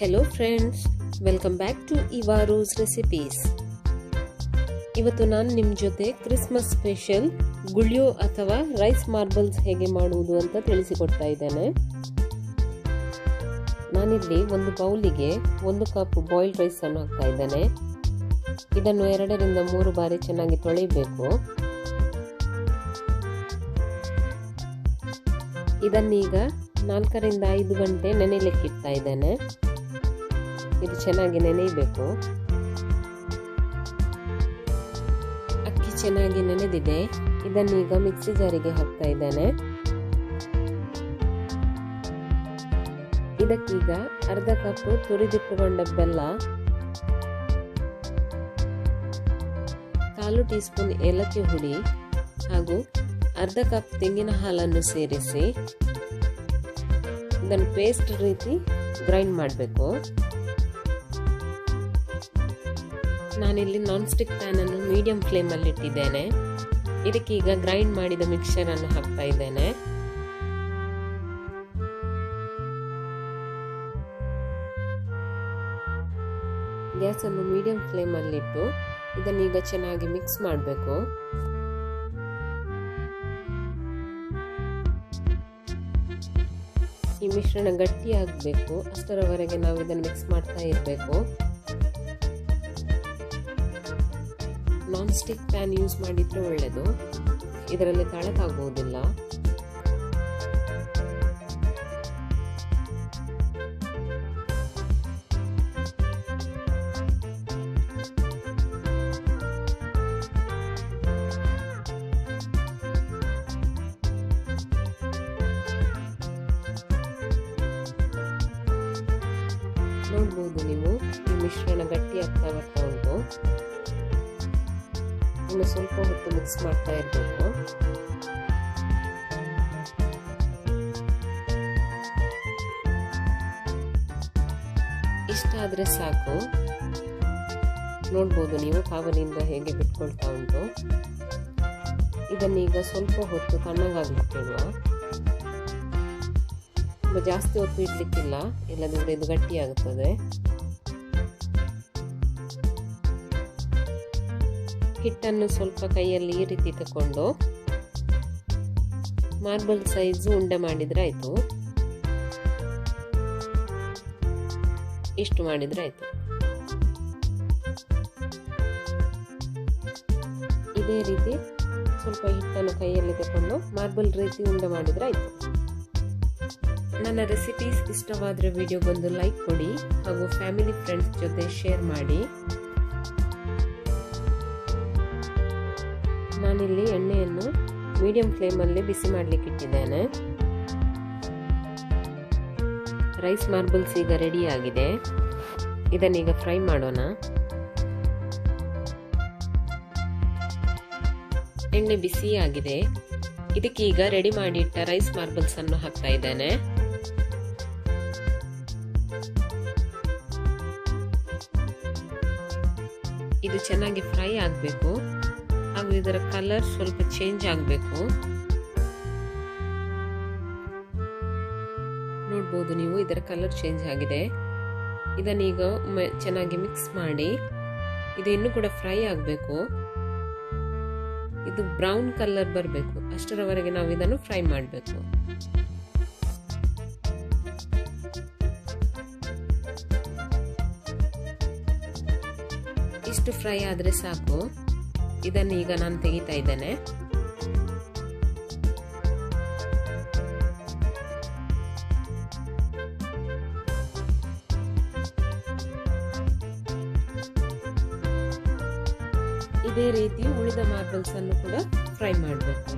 Hello friends, welcome back to Evaroserecipes. ಇವತ್ತು ನಾನು ನಿಮ್ಮ ಜೊತೆ ಕ್ರಿಸ್ಮಸ್ ಸ್ಪೆಷಲ್ ಗುಳಿಯೋ ಅಥವಾ ರೈಸ್ ಮಾರ್ಬಲ್ಸ್ ಹೇಗೆ ಮಾಡುವುದು ಅಂತ ತಿಳಿಸಿಕೊಡ್ತಾ ಇದ್ದೇನೆ. ನಾನಿಲ್ಲಿ ಒಂದು ಬೌಲಿಗೆ 1 ಕಪ್ ಬಾಯ್ಲ್ಡ್ ರೈಸ್ ಅನ್ನು ಹಾಕ್ತಾ ಇದ್ದೇನೆ. ಇದನ್ನು 2 ರಿಂದ 3 ಬಾರಿ ಚೆನ್ನಾಗಿ ತೊಳೆಯಬೇಕು. ಇದನ್ನೀಗ 4 ರಿಂದ 5 ಗಂಟೆ ನೆನೆಯಲಿಕ್ಕೆ ಇಡ್ತಾ ಇದ್ದೇನೆ. ಇದು ಚೆನ್ನಾಗಿ ನೆನೆಯಬೇಕು. ಅಕ್ಕಿ ಚೆನ್ನಾಗಿ ನೆನೆದಿದೆ. ಇದನ್ನೀಗ ಮಿಕ್ಸಿ ಜಾರಿಗೆ ಹಾಕ್ತಾ ಇದ್ದೇನೆ. ಇದಕ್ಕೀಗ ಅರ್ಧ ಕಪ್ ತುರಿದಿಟ್ಟುಕೊಂಡ ಬೆಲ್ಲ, 1/4 ಟೀ ಸ್ಪೂನ್ ಏಲಕ್ಕಿ ಹುಡಿ ಹಾಗೂ ಅರ್ಧ ಕಪ್ ತೆಂಗಿನ ಹಾಲನ್ನು ಸೇರಿಸಿ ಇದನ್ನು ಪೇಸ್ಟ್ ರೀತಿ ಗ್ರೈಂಡ್ ಮಾಡಬೇಕು. ನಾನಿಲ್ಲಿ ನಾನ್ ಸ್ಟಿಕ್ ಪ್ಯಾನ್ ಅನ್ನು ಮೀಡಿಯಂ ಫ್ಲೇಮ್ ಅಲ್ಲಿ ಇಟ್ಟಿದ್ದೇನೆ. ಇದಕ್ಕೀಗ ಗ್ರೈಂಡ್ ಮಾಡಿದ ಮಿಕ್ಸ್ಚರ್ ಅನ್ನು ಹಾಕ್ತಾ ಇದ್ದೇನೆ. ಗ್ಯಾಸ್ ಅನ್ನು ಮೀಡಿಯಂ ಫ್ಲೇಮ್ ಅಲ್ಲಿ ಇಟ್ಟು ಇದನ್ನೀಗ ಚೆನ್ನಾಗಿ ಮಿಕ್ಸ್ ಮಾಡಬೇಕು. ಈ ಮಿಶ್ರಣ ಗಟ್ಟಿಯಾಗಬೇಕು, ಅಷ್ಟರವರೆಗೆ ನಾವು ಇದನ್ನು ಮಿಕ್ಸ್ ಮಾಡ್ತಾ ಇರಬೇಕು. ನಾನ್ ಸ್ಟಿಕ್ ಪ್ಯಾನ್ ಯೂಸ್ ಮಾಡಿದ್ರೆ ಒಳ್ಳೆಯದು, ಇದರಲ್ಲಿ ತಳಕಾಗುವುದಿಲ್ಲ. ನೋಡ್ಬೋದು ನೀವು, ಈ ಮಿಶ್ರಣ ಗಟ್ಟಿ ಆಗ್ತಾ ಬರ್ತಾ ಉಂಟು. ಇನ್ನು ಸ್ವಲ್ಪ ಹೊತ್ತು ಮಿಕ್ಸ್ ಮಾಡ್ತಾ ಇರಬೇಕು. ಇಷ್ಟ ಆದ್ರೆ ಸಾಕು. ನೋಡ್ಬೋದು ನೀವು, ಕಾವಲಿಂದ ಹೇಗೆ ಬಿಟ್ಕೊಳ್ತಾ ಉಂಟು. ಇದನ್ನೀಗ ಸ್ವಲ್ಪ ಹೊತ್ತು ತಣ್ಣಗಾಗ್ಲಿಕ್ಕೆ ಇಡುವ. ಜಾಸ್ತಿ ಹೊತ್ತು ಇಡ್ಲಿಕ್ಕಿಲ್ಲ, ಇಲ್ಲದಿದ್ರೆ ಇದು ಗಟ್ಟಿ ಆಗುತ್ತದೆ. ಹಿಟ್ಟನ್ನು ಸ್ವಲ್ಪ ಕೈಯಲ್ಲಿ ಈ ರೀತಿ ತಕೊಂಡು ಮಾರ್ಬಲ್ ಸೈಜ್ ಉಂಡೆ ಮಾಡಿದ್ರೆ ಆಯ್ತು. ಇಷ್ಟು ಮಾಡಿದ್ರೆ ಆಯ್ತು. ಇದೇ ರೀತಿ ಸ್ವಲ್ಪ ಹಿಟ್ಟನ್ನು ಕೈಯಲ್ಲಿ ತಕೊಂಡು ಮಾರ್ಬಲ್ ರೀತಿ ಉಂಡೆ ಮಾಡಿದ್ರೆ ಆಯ್ತು. ನನ್ನ ರೆಸಿಪೀಸ್ ಇಷ್ಟವಾದರೆ ವಿಡಿಯೋಗೊಂದು ಲೈಕ್ ಕೊಡಿ ಹಾಗೂ ಫ್ಯಾಮಿಲಿ ಫ್ರೆಂಡ್ಸ್ ಜೊತೆ ಶೇರ್ ಮಾಡಿ. ನಾನಿಲ್ಲಿ ಎಣ್ಣೆಯನ್ನು ಮೀಡಿಯಂ ಫ್ಲೇಮಲ್ಲಿ ಬಿಸಿ ಮಾಡಲಿಕ್ಕೆ ಇಟ್ಟಿದ್ದೇನೆ. ರೈಸ್ ಮಾರ್ಬಲ್ಸ್ ಈಗ ರೆಡಿ ಆಗಿದೆ. ಇದನ್ನೀಗ ಫ್ರೈ ಮಾಡೋಣ. ಎಣ್ಣೆ ಬಿಸಿಯಾಗಿದೆ. ಇದಕ್ಕೀಗ ರೆಡಿ ಮಾಡಿಟ್ಟ ರೈಸ್ ಮಾರ್ಬಲ್ಸ್ ಅನ್ನು ಹಾಕ್ತಾ ಇದ್ದೇನೆ. ಇದು ಚೆನ್ನಾಗಿ ಫ್ರೈ ಆಗಬೇಕು ಹಾಗೂ ಇದರ ಕಲರ್ ಸ್ವಲ್ಪ ಚೇಂಜ್ ಆಗಬೇಕು. ನೋಡ್ಬೋದು ನೀವು, ಇದರ ಕಲರ್ ಚೇಂಜ್ ಆಗಿದೆ. ಇದನ್ನೀಗ ಚೆನ್ನಾಗಿ ಮಿಕ್ಸ್ ಮಾಡಿ, ಇದು ಇನ್ನೂ ಕೂಡ ಫ್ರೈ ಆಗಬೇಕು. ಇದು ಬ್ರೌನ್ ಕಲರ್ ಬರಬೇಕು, ಅಷ್ಟರವರೆಗೆ ನಾವು ಇದನ್ನು ಫ್ರೈ ಮಾಡಬೇಕು. ಇಷ್ಟು ಫ್ರೈ ಆದ್ರೆ ಸಾಕು. ಇದನ್ನು ಈಗ ನಾನು ತೆಗಿತಾ ಇದ್ದೇನೆ. ಇದೇ ರೀತಿ ಉಳಿದ ಮಾರ್ಬಲ್ಸ್ ಅನ್ನು ಕೂಡ ಫ್ರೈ ಮಾಡಬೇಕು.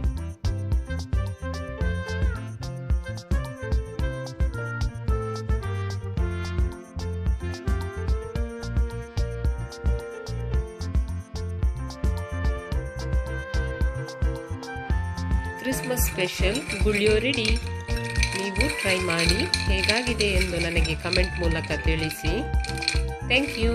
ಕ್ರಿಸ್ಮಸ್ ಸ್ಪೆಷಲ್ ಗುಳಿಯೋ ರೆಡಿ. ನೀವು ಟ್ರೈ ಮಾಡಿ ಹೇಗಾಗಿದೆ ಎಂದು ನನಗೆ ಕಮೆಂಟ್ ಮೂಲಕ ತಿಳಿಸಿ. Thank you.